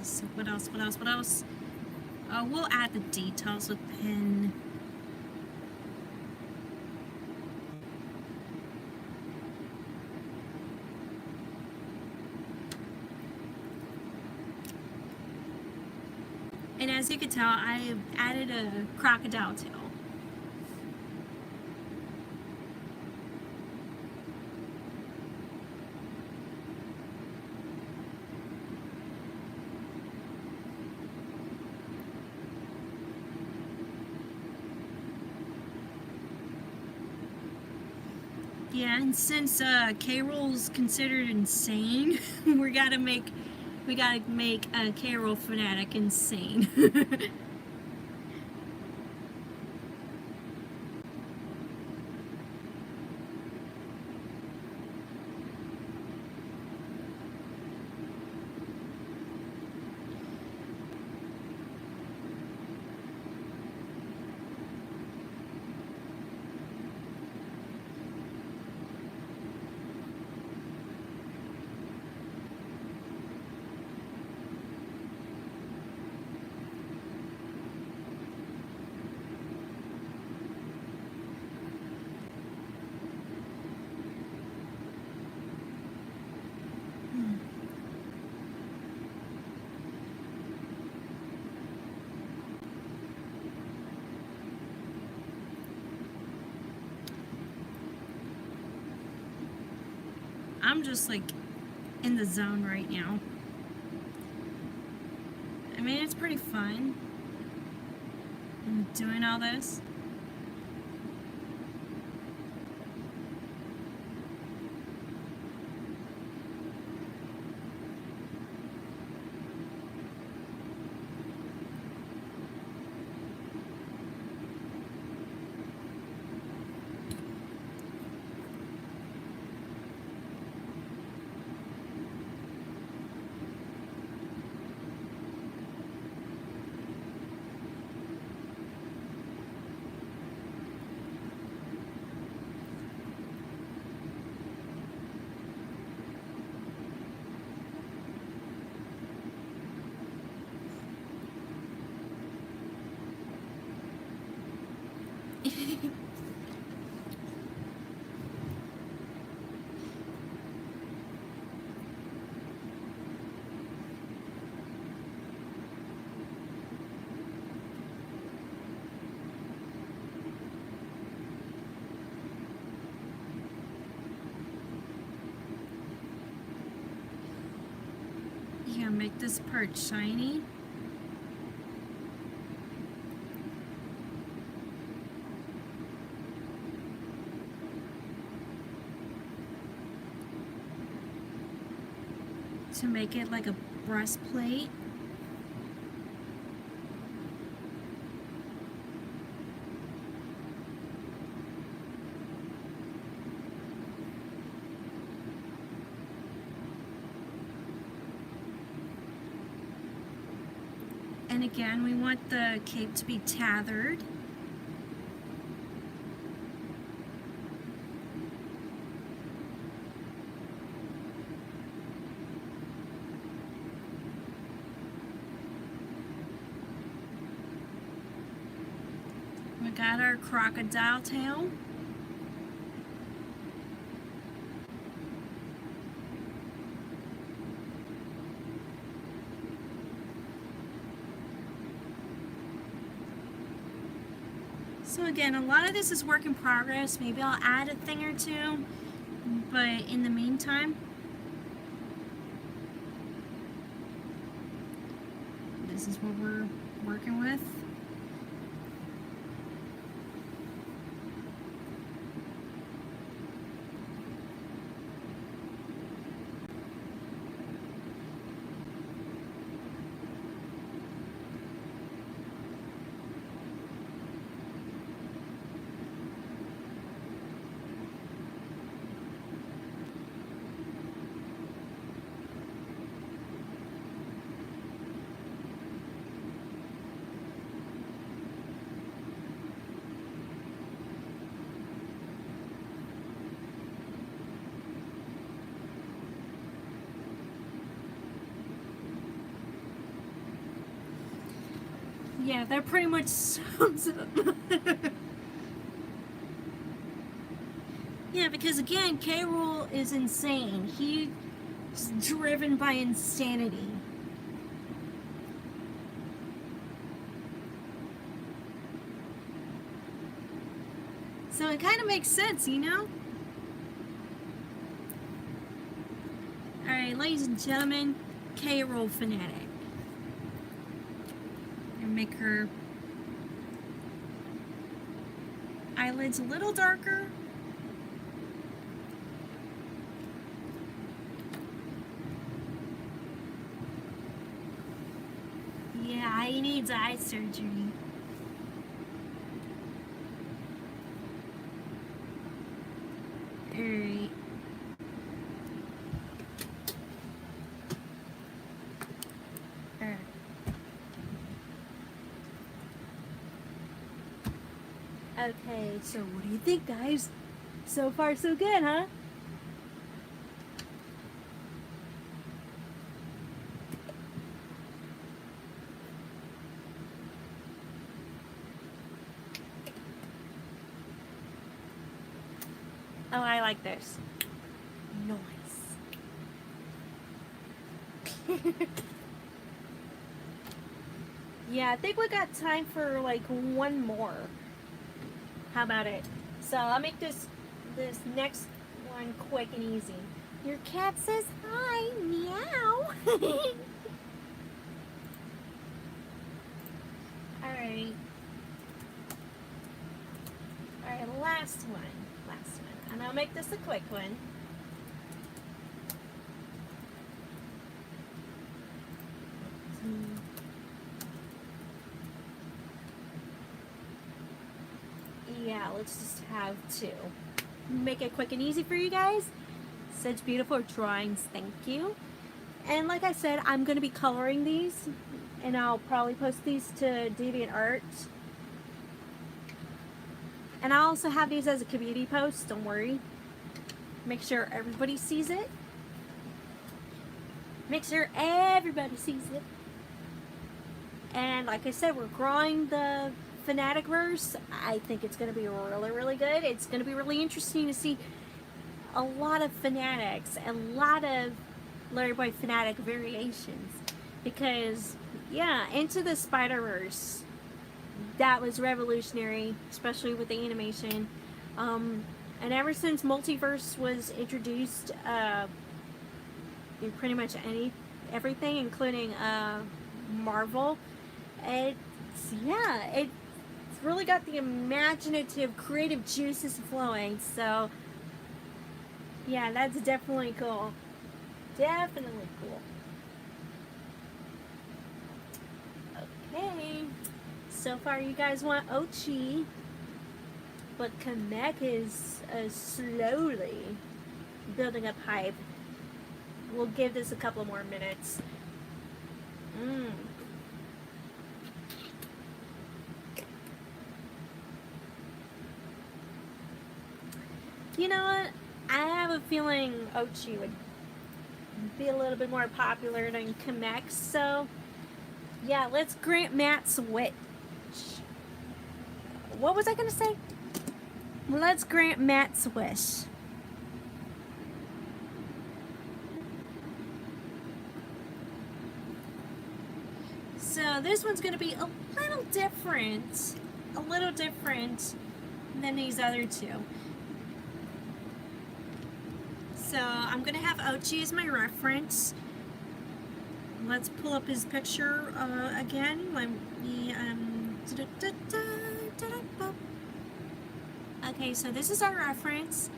So what else? We'll add the details with pen. And as you can tell, I added a crocodile tail. Yeah, and since K-Rool's considered insane, we gotta make K-Rool Fanatic insane. I'm just like in the zone right now. I mean, it's pretty fun doing all this. Yeah, make this part shiny. To make it like a breastplate. And again, we want the cape to be tethered. We got our crocodile tail. So again, a lot of this is work in progress. Maybe I'll add a thing or two, but in the meantime, this is what we're working with. Yeah, that pretty much sums it up. Yeah, because again, K-Rool is insane. He's driven by insanity. So it kind of makes sense, you know? Alright, ladies and gentlemen, K-Rool Fanatic. Make her eyelids a little darker. Yeah, he needs eye surgery. Alright. Okay, so what do you think, guys? So far, so good, huh? Oh, I like this. Nice. Yeah, I think we got time for like one more. How about it? So I'll make this next one quick and easy. Your cat says hi, meow. Alright. Alright, last one. Last one. And I'll make this a quick one. Yeah, let's just have two. Make it quick and easy for you guys. Such beautiful drawings, thank you. And like I said, I'm going to be coloring these, and I'll probably post these to DeviantArt. And I'll also have these as a community post, don't worry. Make sure everybody sees it. Make sure everybody sees it. And like I said, we're growing the Fanatic-verse. I think it's going to be really, really good. It's going to be really interesting to see a lot of Fanatics and a lot of LarryBoy Fanatic variations. Because, yeah, Into the Spider-Verse, that was revolutionary, especially with the animation. And ever since multiverse was introduced in pretty much everything, including Marvel, it's really got the imaginative, creative juices flowing. So, yeah, that's definitely cool. Definitely cool. Okay. So far, you guys want Ochi, but Kamek is slowly building up hype. We'll give this a couple more minutes. You know what? I have a feeling Ochi would be a little bit more popular than Kamek, so yeah, let's grant Matt's wish. What was I gonna say? Let's grant Matt's wish. So this one's gonna be a little different than these other two. So I'm gonna have Ochi as my reference. Let's pull up his picture again. Let me okay, so this is our reference.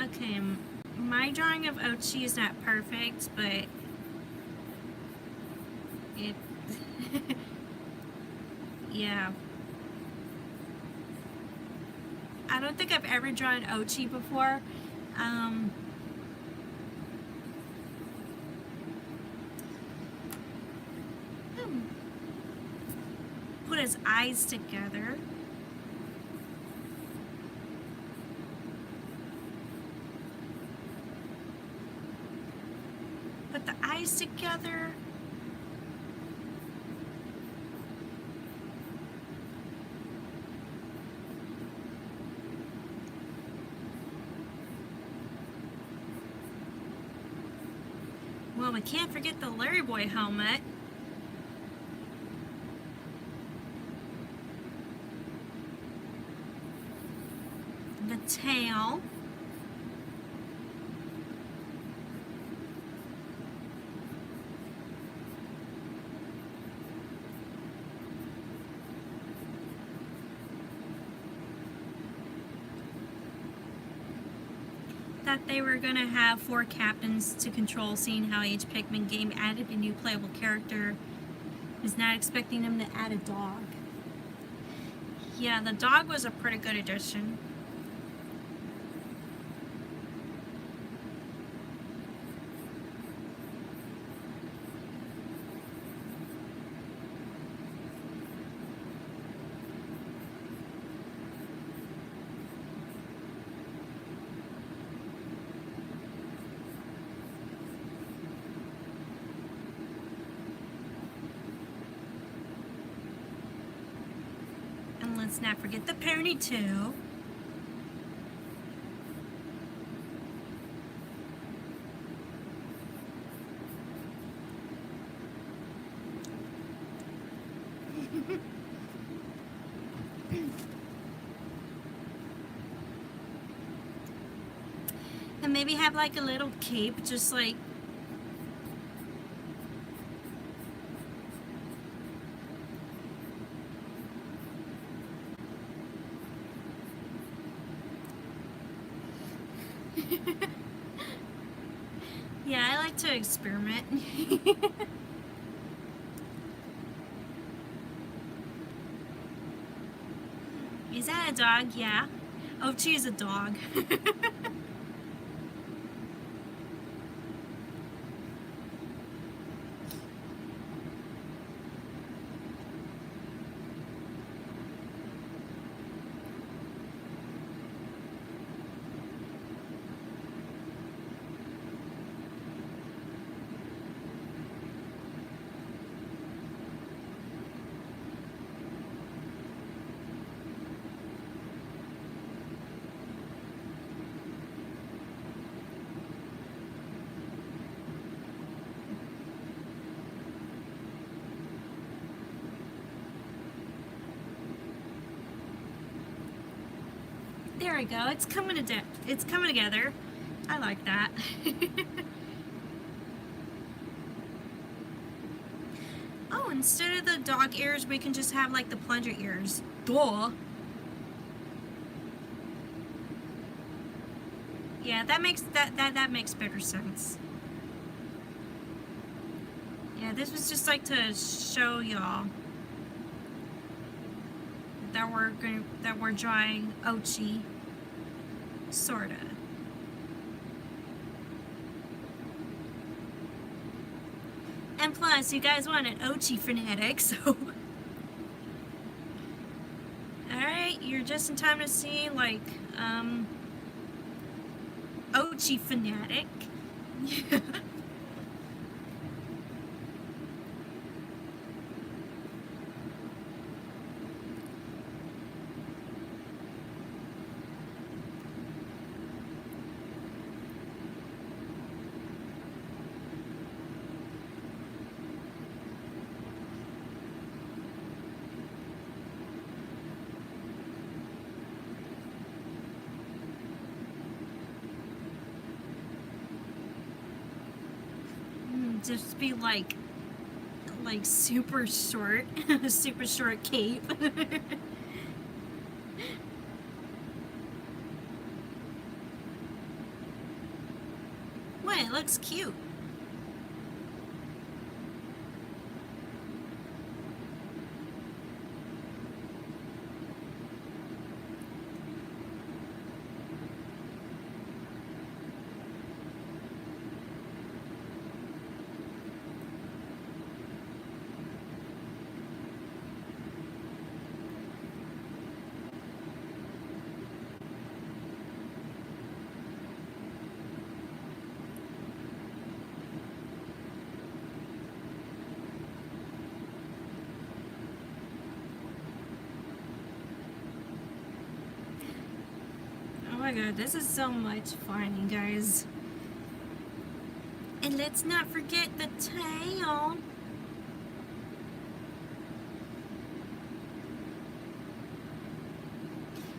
Okay, my drawing of Ochi is not perfect, but it yeah. I don't think I've ever drawn Ochi before. Put his eyes together. Put the eyes together. Well, we can't forget the LarryBoy helmet. The tail. That they were going to have 4 captains to control, seeing how each Pikmin game added a new playable character. Was not expecting them to add a dog. Yeah, the dog was a pretty good addition. Let's not forget the pony too. And maybe have like a little cape, just like yeah, I like to experiment. Is that a dog? Yeah. Ochi is a dog. There we go. It's coming together. I like that. Oh, instead of the dog ears, we can just have like the plunger ears. Duh. Yeah, that makes better sense. Yeah, this was just like to show y'all that we're drawing Ochi, sorta. And plus, you guys wanted Ochi Fanatic, so. Alright, you're just in time to see, like, Ochi Fanatic. Just be like super short, super short cape. What? It looks cute. Oh my god, this is so much fun, you guys. And let's not forget the tail.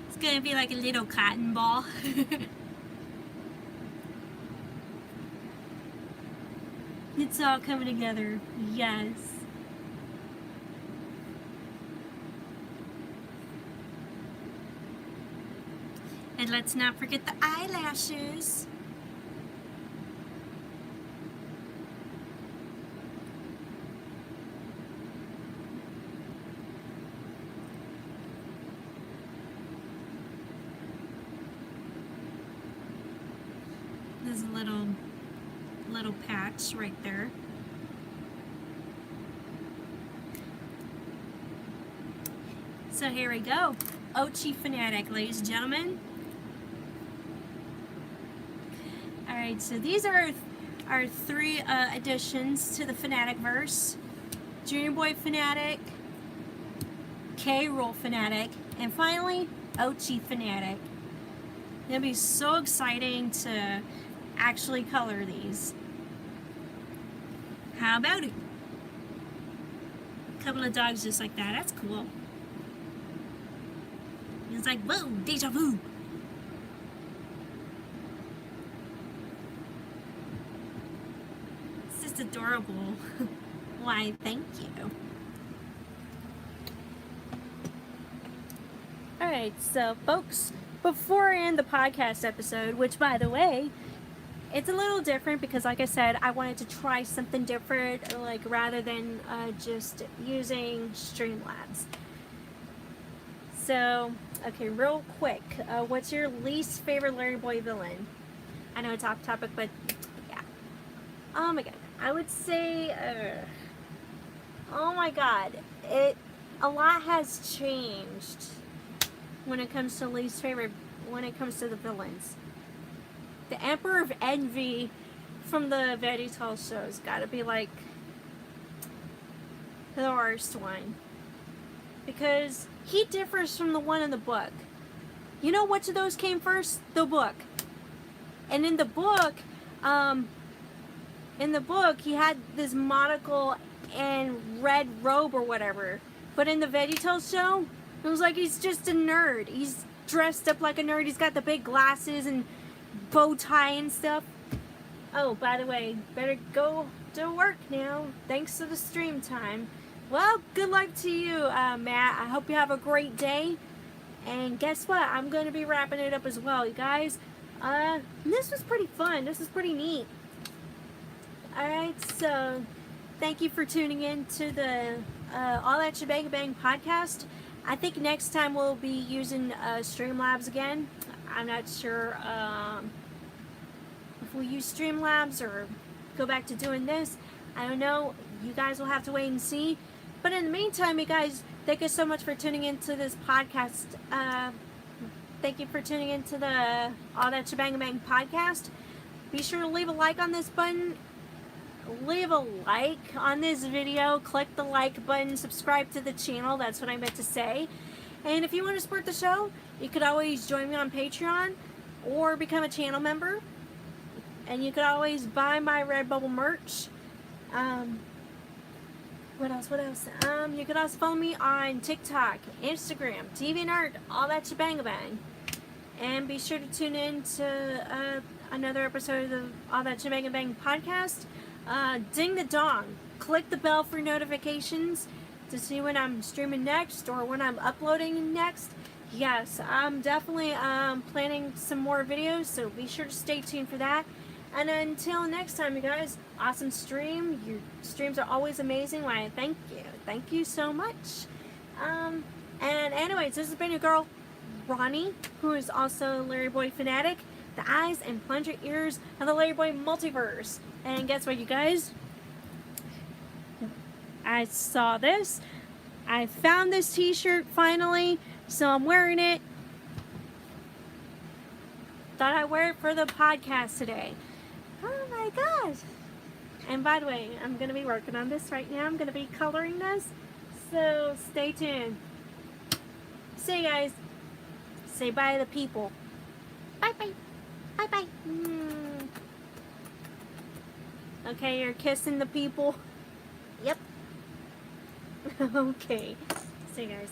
It's gonna be like a little cotton ball. It's all coming together. Yes. And let's not forget the eyelashes. There's a little patch right there. So here we go. Ochi Fanatic, ladies and gentlemen. Alright, so these are our three additions to the Fanatic-verse. Junior Boy Fanatic, Rool Fanatic, and finally, Ochi Fanatic. It'll be so exciting to actually color these. How about it? couple of dogs just like that. That's cool. It's like, whoa, deja vu. It's just adorable. Why, thank you. Alright, so folks, before I end the podcast episode, which by the way, it's a little different because like I said, I wanted to try something different, like rather than just using Streamlabs. So, okay, real quick, what's your least favorite LarryBoy villain? I know it's off topic, but yeah. Oh my god, I would say, oh my god, a lot has changed when it comes to least favorite, when it comes to the villains. The Emperor of Envy from the Fairy Tale show's gotta be like the worst one. Because he differs from the one in the book. You know which of those came first? The book. And in the book he had this monocle and red robe or whatever. But in the Fairy Tale show, it was like he's just a nerd. He's dressed up like a nerd. He's got the big glasses and bow tie and stuff. Oh, by the way, better go to work now. Thanks to the stream time. Well, good luck to you, Matt. I hope you have a great day. And guess what? I'm going to be wrapping it up as well, you guys. This was pretty fun. This was pretty neat. Alright, so thank you for tuning in to the All That Shebang Bang podcast. I think next time we'll be using Streamlabs again. I'm not sure if we'll use Streamlabs or go back to doing this. I don't know. You guys will have to wait and see. But in the meantime, you guys, thank you so much for tuning into this podcast. Thank you for tuning into the All That Shebang Bang podcast. Be sure to leave a like on this button. Leave a like on this video. Click the like button. Subscribe to the channel. That's what I meant to say. And if you want to support the show, you could always join me on Patreon or become a channel member. And you could always buy my Redbubble merch. What else? You could also follow me on TikTok, Instagram, DeviantArt, All That Shebang Bang. And be sure to tune in to another episode of All That Shebang Bang podcast. Ding the dong. Click the bell for notifications to see when I'm streaming next or when I'm uploading next. Yes, I'm definitely planning some more videos, so be sure to stay tuned for that. And until next time, you guys, awesome stream. Your streams are always amazing. Why, thank you. Thank you so much. And anyways, this has been your girl, Ronnie, who is also LarryBoy Fanatic, the eyes and plunger ears of the LarryBoy multiverse. And guess what, you guys? I saw this. I found this t-shirt finally, so I'm wearing it. Thought I'd wear it for the podcast today. Oh my gosh. And by the way, I'm going to be working on this right now. I'm going to be coloring this. So stay tuned. See you guys. Say bye to the people. Bye bye. Bye bye. Okay, you're kissing the people. Yep. Okay. See you guys.